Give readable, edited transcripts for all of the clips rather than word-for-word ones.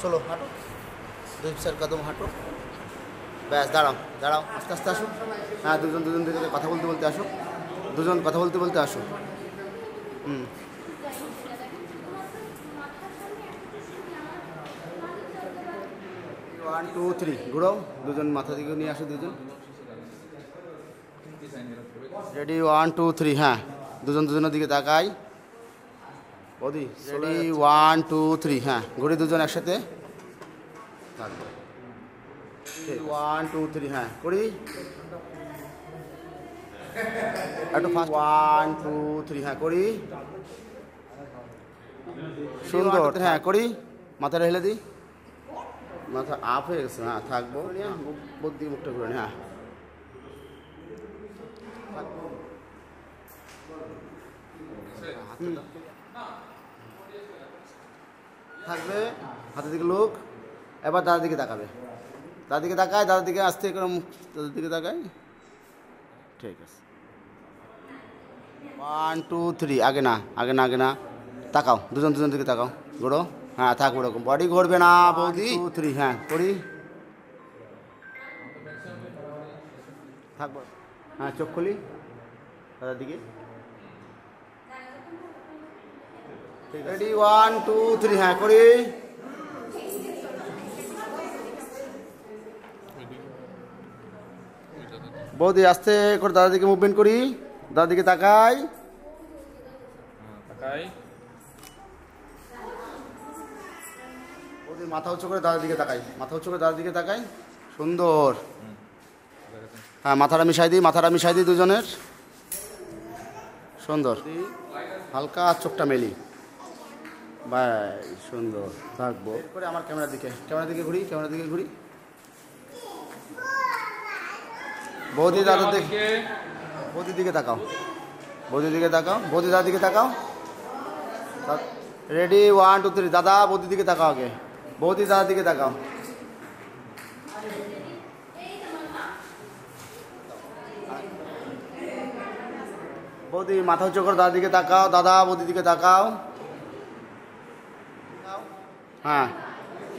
ষোলো, হাঁটো, 2 কদম হাঁটো। ব্যাস, দাঁড়াও দাঁড়াও, আস্তে আস্তে আসো। হ্যাঁ, দুজন দিকে কথা বলতে বলতে আসো, দুজন কথা বলতে বলতে আসো। 1 2 3 ঘুরো, দুজন মাথা দিকে নিয়ে আসো, দুজন রেডি। 1 2 3, হ্যাঁ, দুজনের দিকে তাকাই। বৌদি রেডি, 1 2 3, হ্যাঁ, ঘুরি দুজন একসাথে থাকবে। 1 2 3, হ্যাঁ, করি একটু ফাস্ট। 1 2 3, হ্যাঁ, করি, সুন্দর, হ্যাঁ, করি, মাথাটা হেলে দিই, মাথা আপ হয়ে গেছে, হ্যাঁ, থাকবো, বুদ্ধি মুখটা ঘুরে, হ্যাঁ, থাকবে, হাতের দিকে লোক। এবার দাদার দিকে তাকাবে, দাদার দিকে তাকায়, দাদার দিকে আসতে করে মুখ, দাদার দিকে তাকায়, ঠিক আছে। 1 2 3, আগে না তাকাও, দুজন দিকে তাকাও, ঘোরো, হ্যাঁ, থাকবো ওরকম, বডি ঘুরবে না বৌদি। 2 3, হ্যাঁ, করি, থাকবো, হ্যাঁ, চোখ খুলি দাদার দিকে, রেডি। 1 2 3, হ্যাঁ, করি, বৌদি আস্তে করে দাদার দিকে মুভমেন্ট করি, দাদার দিকে তাকাই, বৌদি মাথা উঁচু করে দাদার দিকে তাকাই, মাথা উঁচু করে দাদার দিকে তাকাই, সুন্দর, হ্যাঁ, মাথাটা মিশাই দিই দুজনের, সুন্দর, হালকা চোখটা মেলি, বাই, সুন্দর, থাকবো করে আমার ক্যামেরার দিকে ঘুরি, বৌদি দাদার দিকে, বৌদির দিকে তাকাও, বৌদি দাদার দিকে তাকাও, রেডি। 1 2 3, দাদা বৌদির দিকে তাকাও, আগে বৌদি দাদার দিকে তাকাও, বৌদি মাথা উঁচু করে দাদার দিকে তাকাও, দাদা বৌদির দিকে তাকাও, হ্যাঁ,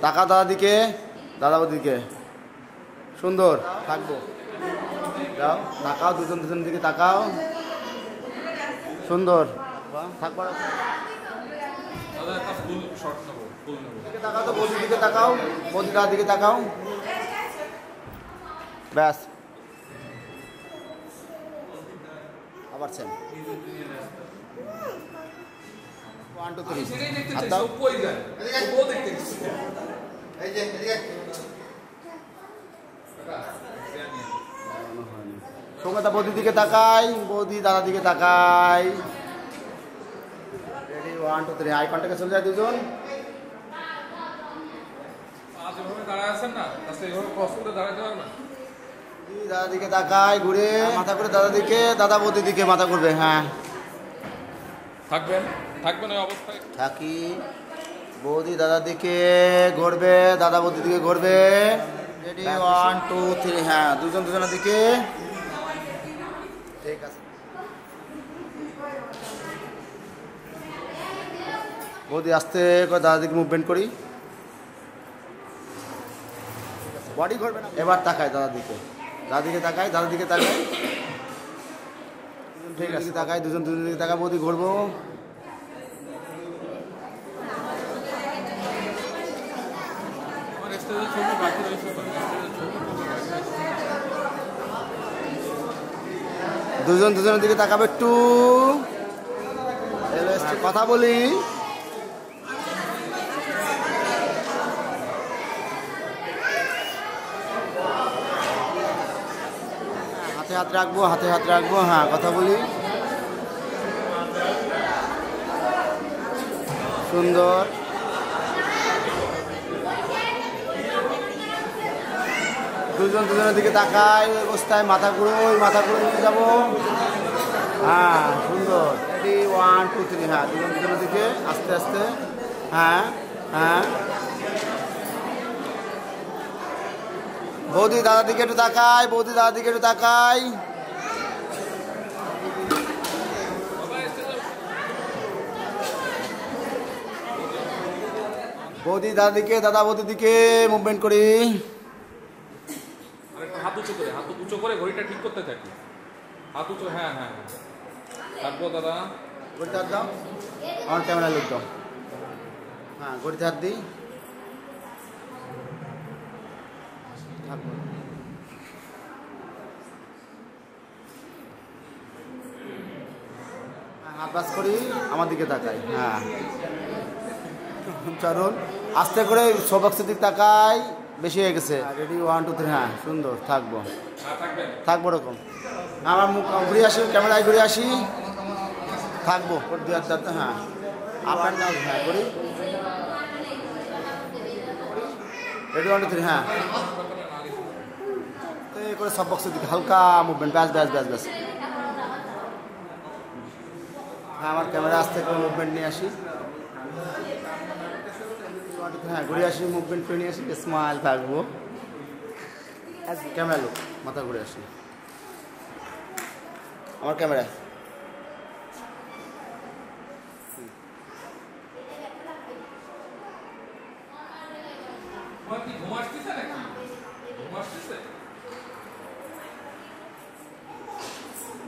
তাকাও দাদার দিকে, দাদা বৌদির দিকে, সুন্দর, থাকবো, যাও, তাকাও, দুজন দিকে তাকাও, সুন্দর, থাকবো, তাকাও তো, বৌদির দিকে তাকাও, বৌদি দাদার দিকে তাকাও, ব্যাস, আবার সেম। 1 2 3, সঙ্গীতা বৌদির দিকে তাকাই, বৌদি দাদার দিকে তাকাই, রেডি। 1 2 3, আই কন্টাক্টে চলে যায় দুজন, দাদার দিকে তাকাই, ঘুরে মাথা করে দাদার দিকে, দাদা বৌদির দিকে মাথা ঘুরবে, হ্যাঁ, থাকবেন ওই অবস্থায়, থাকি, বৌদি দাদার দিকে ঘুরবে, দাদা বৌদির দিকে ঘুরবে, রেডি। 1 2 3, হ্যাঁ, দুজনের দিকে, ঠিক আছে, বৌদি আস্তে করে দাদার দিকে মুভমেন্ট করি, বডি ঘুরবে না, এবার তাকায় দাদার দিকে তাকাই, ঠিক আছে, তাকাই, দুজন দিকে তাকাই, বৌদি ঘুরবো, দুজনের দিকে তাকাবে, একটু কথা বলি, হাতে হাত রাখবো, হ্যাঁ, কথা বলি, সুন্দর, দুজনের দিকে তাকাই, ওই অবস্থায় মাথা ঘুরে নিয়ে যাবো, হ্যাঁ, সুন্দর, রেডি। 1 2 3, হ্যাঁ, দুজনের দিকে আস্তে আস্তে, হ্যাঁ, বৌদি দাদার দিকে একটু তাকাই, বৌদি দাদিকে, দাদা বৌদির দিকে মুভমেন্ট করি। আরেকটা হাত উঁচু করে ঘড়িটা ঠিক করতে থাকি। হাত উঁচু, হ্যাঁ হ্যাঁ হ্যাঁ, থাকবো দাদা। ঘড়িতে হাত দাও, আমার ক্যামেরা লুক দাও। হ্যাঁ, ঘড়িতে হাত দিই, থাকবো। হাত বাস করি, আমার দিকে তাকাই। হ্যাঁ, চলুন আস্তে করে সবক্সের দিক তাকাই, বেশি হয়ে গেছে। রেডি 1 2 3, হ্যাঁ সুন্দর, থাকবো থাকবো ওরকম। আমার মুখ ঘুরে আসি, ক্যামেরায় ঘুরে আসি, থাকবো। হ্যাঁ, আপ অ্যান্ড ডাউন, হ্যাঁ করি। রেডি 1 2 3, হ্যাঁ করে সব বক্সের দিকে হালকা মুভমেন্ট, ব্যাস ব্যাস ব্যাস ব্যাস। হ্যাঁ, আমার ক্যামেরা আস্তে করে মুভমেন্ট নিয়ে আসি। হ্যাঁ, ঘুরে আসি, মুভমেন্ট করে নিয়ে আসি, স্মাইল থাকবো। ক্যামেরা লোক, মাথা ঘুরে আসি, আমার ক্যামেরা।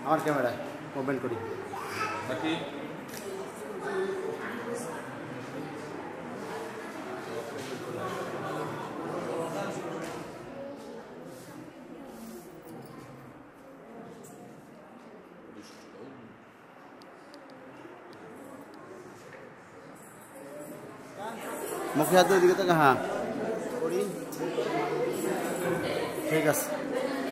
আমার ক্যামেরা মুভমেন্ট করি। মুখে হাত দিকে থেকে, হ্যাঁ করি, ঠিক আছে।